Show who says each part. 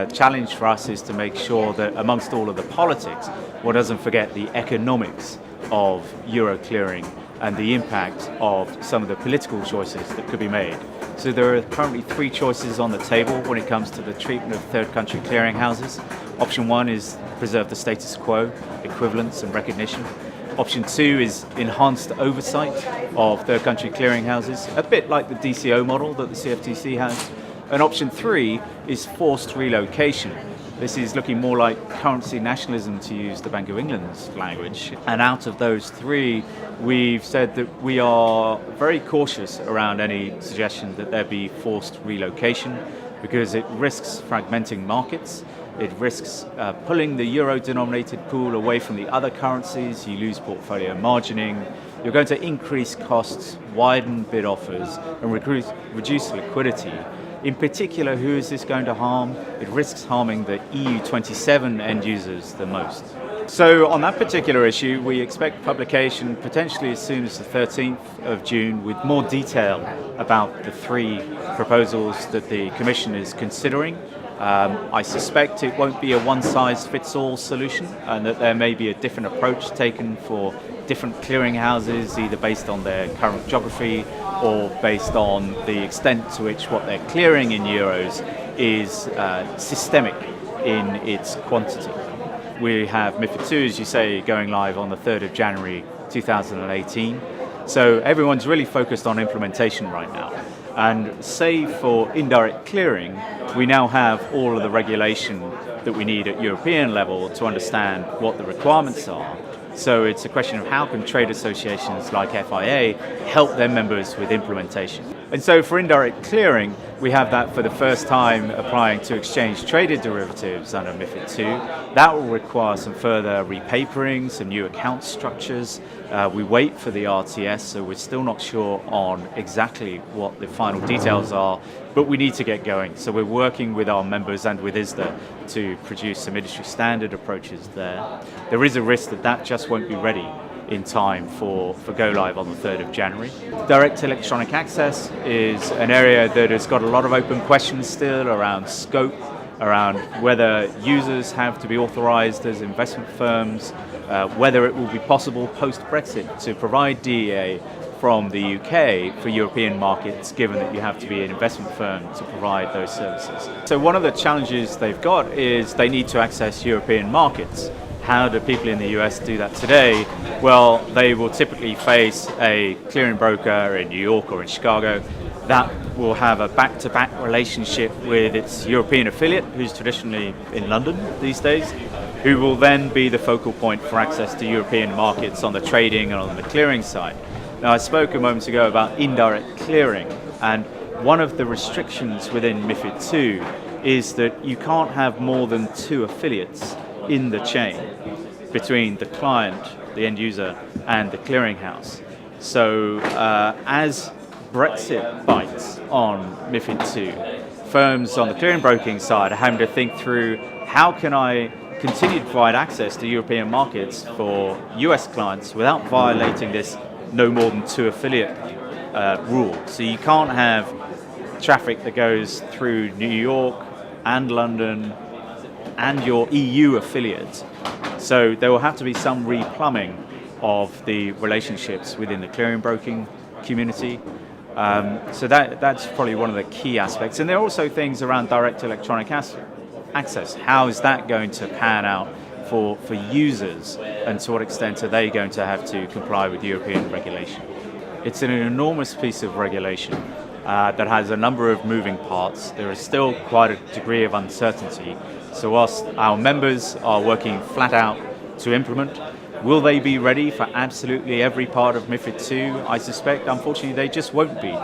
Speaker 1: challenge for us is to make sure that amongst all of the politics, one doesn't forget the economics of euro clearing and the impact of some of the political choices that could be made. So there are currently 3 choices on the table when it comes to the treatment of third country clearinghouses. Option 1 is preserve the status quo, equivalence and recognition. Option 2 is enhanced oversight of third country clearinghouses, a bit like the DCO model that the CFTC has. And option 3 is forced relocation. This is looking more like currency nationalism, to use the Bank of England's language. And out of those 3, we've said that we are very cautious around any suggestion that there be forced relocation, because it risks fragmenting markets. It risks pulling the euro-denominated pool away from the other currencies. You lose portfolio margining. You're going to increase costs, widen bid offers, and reduce liquidity. In particular, who is this going to harm? It risks harming the EU 27 end users the most. So on that particular issue, we expect publication potentially as soon as the 13th of June with more detail about the 3 proposals that the Commission is considering. I suspect it won't be a one-size-fits-all solution, and that there may be a different approach taken for different clearinghouses, either based on their current geography or based on the extent to which what they're clearing in euros is systemic in its quantity. We have MiFID II, as you say, going live on the 3rd of January 2018. So everyone's really focused on implementation right now. And save for indirect clearing, we now have all of the regulation that we need at European level to understand what the requirements are. So it's a question of how can trade associations like FIA help their members with implementation. And so for indirect clearing, we have that for the first time applying to exchange-traded derivatives under MiFID II. That will require some further repapering, some new account structures. We wait for the RTS, so we're still not sure on exactly what the final details are, but we need to get going. So we're working with our members and with ISDA to produce some industry standard approaches there. There is a risk that that just won't be ready in time for go live on the 3rd of January. Direct electronic access is an area that has got a lot of open questions still around scope, around whether users have to be authorized as investment firms, whether it will be possible post-Brexit to provide DEA from the UK for European markets, given that you have to be an investment firm to provide those services. So one of the challenges they've got is they need to access European markets. How do people in the US do that today? Well, they will typically face a clearing broker in New York or in Chicago that will have a back-to-back relationship with its European affiliate, who's traditionally in London these days, who will then be the focal point for access to European markets on the trading and on the clearing side. Now, I spoke a moment ago about indirect clearing, and one of the restrictions within MiFID II is that you can't have more than 2 affiliates in the chain between the client, the end user, and the clearinghouse. So as Brexit bites on MiFID II, firms on the clearing broking side are having to think through how can I continue to provide access to European markets for US clients without violating this no more than 2 affiliate rule. So you can't have traffic that goes through New York and London and your EU affiliates. So there will have to be some replumbing of the relationships within the clearing broking community. So that's probably one of the key aspects. And there are also things around direct electronic access. How is that going to pan out for users, and to what extent are they going to have to comply with European regulation? It's an enormous piece of regulation that has a number of moving parts. There is still quite a degree of uncertainty. So whilst our members are working flat out to implement, will they be ready for absolutely every part of MiFID II? I suspect, unfortunately, they just won't be.